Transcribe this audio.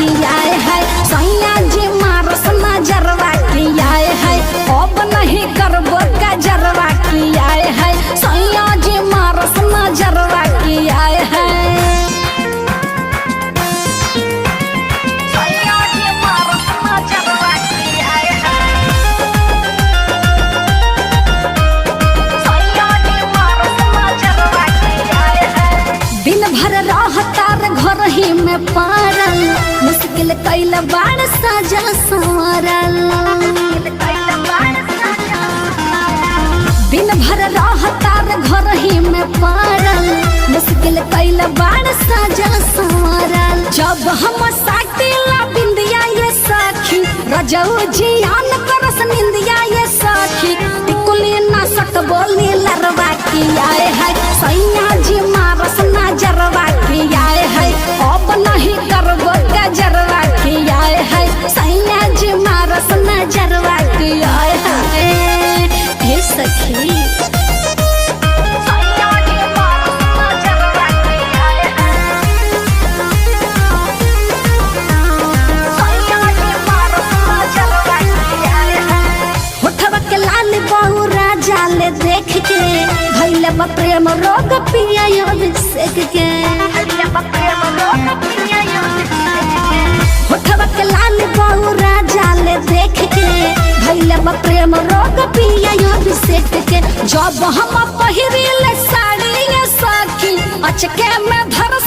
की आए है सैया जी मारस नजरवा की आए है अब नहीं करबो गजरवा की आए है सैया जी मारस नजरवा की आए है घर ही में पारल मुश्किल कैल बाड़ सजा संवरल दिन भर रहतार घर ही में पारल मुश्किल कैल बाड़ सजा संवरल जब हम साटिला बिंदिया ये सखी रजऊ जियान करस निंदिया ये सखी टिकुली ना सक बोली लरवा की आए है सैया जी मारस नजरवा की आए है अब नहीं करबो गजरवा की आए है सैया जी मारस नजरवा की आए है हे सखी देख के भैले प्रेम रोग पिया अभिषेक के होठवा के लाल बहु राजा ले देख के भैले प्रेम रोग पिया अभिषेक के जब हम पहिरिले साड़ी सखी अचके में धर